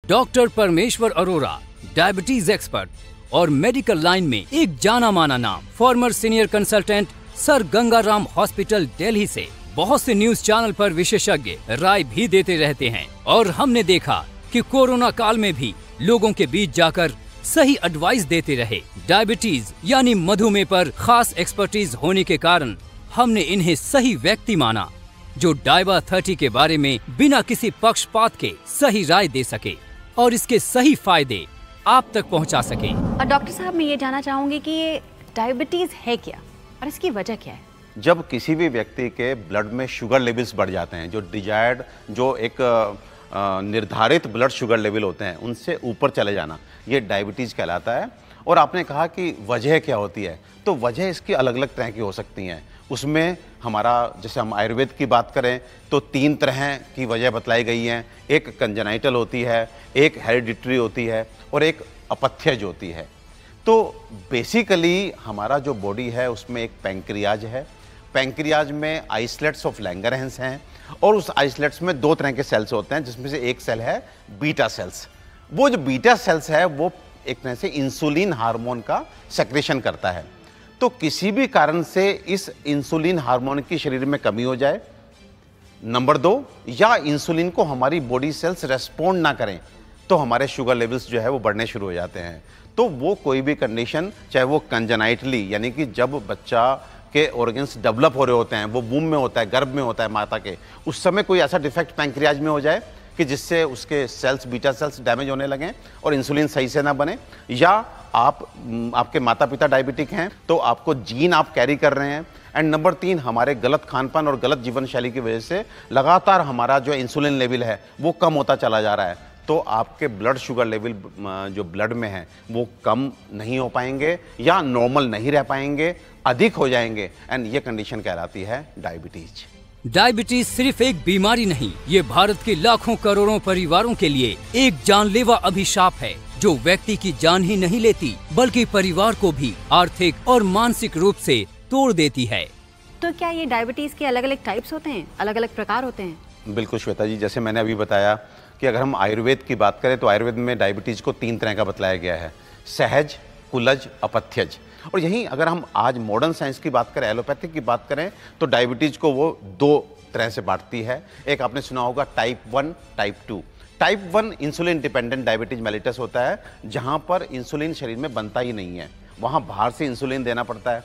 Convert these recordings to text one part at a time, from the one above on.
Doctor परमेश्वर Arora, diabetes expert और medical line में एक जाना माना नाम, farmer senior consultant sir Gangaram hospital Delhi से बहुत से न्यूज चैनल पर विशेषज्ञ राय भी देते रहते हैं और हमने देखा कि कोरोना काल में भी लोगों के बीच जाकर सही एडवाइस देते रहे। डायबिटीज यानी मधुमेह पर खास एक्सपर्टीज होने के कारण हमने इन्हें सही व्यक्ति माना जो डायबा 30 के बारे में बिना किसी पक्षपात के सही राय दे सके और इसके सही फायदे आप तक पहुंचा सके। डॉक्टर साहब, मैं ये जानना चाहूंगी कि ये डायबिटीज है क्या और इसकी वजह क्या है? जब किसी भी व्यक्ति के ब्लड में शुगर लेवल्स बढ़ जाते हैं, जो डिजायर्ड जो एक निर्धारित ब्लड शुगर लेवल होते हैं उनसे ऊपर चले जाना, ये डायबिटीज़ कहलाता है। और आपने कहा कि वजह क्या होती है, तो वजह इसकी अलग अलग तरह की हो सकती हैं। उसमें हमारा जैसे हम आयुर्वेद की बात करें तो 3 तरह की वजह बतलाई गई हैं। एक कंजेनाइटल होती है, एक हेरिडिटरी होती है और एक अपथ्यज होती है। तो बेसिकली हमारा जो बॉडी है उसमें एक पैंक्रियाज है। पैंक्रियाज में आइसलेट्स ऑफ लैंगरहैंस हैं और उस आइसलेट्स में 2 तरह के सेल्स होते हैं, जिसमें से एक सेल है बीटा सेल्स। वो जो बीटा सेल्स है वो एक तरह से इंसुलिन हार्मोन का सेक्रेशन करता है। तो किसी भी कारण से इस इंसुलिन हार्मोन की शरीर में कमी हो जाए, नंबर 2, या इंसुलिन को हमारी बॉडी सेल्स रेस्पॉन्ड ना करें, तो हमारे शुगर लेवल्स जो है वो बढ़ने शुरू हो जाते हैं। तो वो कोई भी कंडीशन, चाहे वो कंजेनाइटली यानी कि जब बच्चा के ऑर्गन्स डेवलप हो रहे होते हैं, वो वूम में होता है, गर्भ में होता है माता के, उस समय कोई ऐसा डिफेक्ट पैंक्रियाज में हो जाए कि जिससे उसके सेल्स, बीटा सेल्स डैमेज होने लगें और इंसुलिन सही से ना बने, या आपके माता पिता डायबिटिक हैं तो आपको जीन आप कैरी कर रहे हैं, एंड नंबर 3, हमारे गलत खानपान और गलत जीवन शैली की वजह से लगातार हमारा जो इंसुलिन लेवल है वो कम होता चला जा रहा है, तो आपके ब्लड शुगर लेवल जो ब्लड में है वो कम नहीं हो पाएंगे या नॉर्मल नहीं रह पाएंगे, अधिक हो जाएंगे, एंड ये कंडीशन कहलाती है डायबिटीज। डायबिटीज सिर्फ एक बीमारी नहीं, ये भारत के लाखों करोड़ों परिवारों के लिए एक जानलेवा अभिशाप है जो व्यक्ति की जान ही नहीं लेती बल्कि परिवार को भी आर्थिक और मानसिक रूप से तोड़ देती है। तो क्या ये डायबिटीज के अलग अलग टाइप्स होते हैं, अलग अलग प्रकार होते हैं? बिल्कुल श्वेता जी, जैसे मैंने अभी बताया कि अगर हम आयुर्वेद की बात करें तो आयुर्वेद में डायबिटीज को 3 तरह का बतलाया गया है, सहज, कुलज, अपथ्यज। और यहीं अगर हम आज मॉडर्न साइंस की बात करें, एलोपैथिक की बात करें, तो डायबिटीज को वो 2 तरह से बांटती है। एक आपने सुना होगा type 1, type 2। Type 1 insulin dependent diabetes mellitus होता है, जहां पर इंसुलिन शरीर में बनता ही नहीं है, वहां बाहर से इंसुलिन देना पड़ता है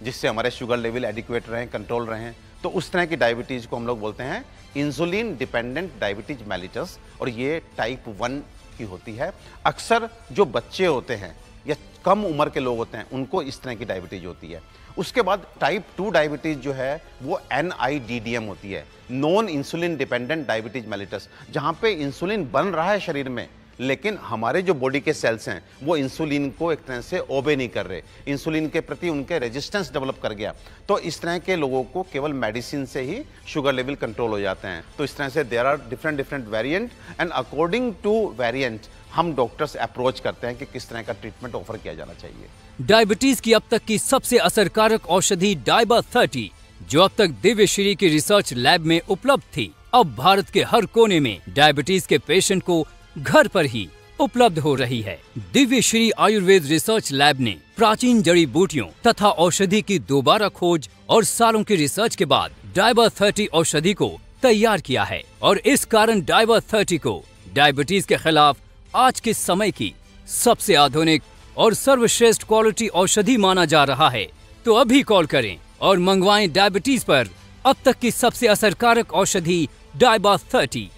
जिससे हमारे शुगर लेवल एडिक्वेट रहें, कंट्रोल रहें। तो उस तरह की डायबिटीज को हम लोग बोलते हैं इंसुलिन डिपेंडेंट डायबिटीज मेलिटस, और ये टाइप 1 की होती है। अक्सर जो बच्चे होते हैं या कम उम्र के लोग होते हैं उनको इस तरह की डायबिटीज होती है। उसके बाद टाइप 2 डायबिटीज जो है वो NIDDM होती है, non insulin dependent diabetes mellitus, जहां पे इंसुलिन बन रहा है शरीर में लेकिन हमारे जो बॉडी के सेल्स हैं वो इंसुलिन को एक तरह से ओबे नहीं कर रहे, इंसुलिन के प्रति उनके रेजिस्टेंस डेवलप कर गया। तो इस तरह के लोगों को केवल मेडिसिन से ही शुगर लेवल कंट्रोल हो जाते हैं। तो इस तरह से there are different variant, and according to variant हम डॉक्टर्स अप्रोच करते हैं कि किस तरह का ट्रीटमेंट ऑफर किया जाना चाहिए। डायबिटीज की अब तक की सबसे असरकारक औषधि डायबा 30, जो अब तक दिव्यश्री की रिसर्च लैब में उपलब्ध थी, अब भारत के हर कोने में डायबिटीज के पेशेंट को घर पर ही उपलब्ध हो रही है। दिव्यश्री आयुर्वेद रिसर्च लैब ने प्राचीन जड़ी बूटियों तथा औषधि की दोबारा खोज और सालों की रिसर्च के बाद डायबा 30 औषधि को तैयार किया है, और इस कारण डायबा 30 को डायबिटीज के खिलाफ आज के समय की सबसे आधुनिक और सर्वश्रेष्ठ क्वालिटी औषधि माना जा रहा है। तो अभी कॉल करें और मंगवाएं डायबिटीज पर अब तक की सबसे असरकारक औषधि डायबा 30।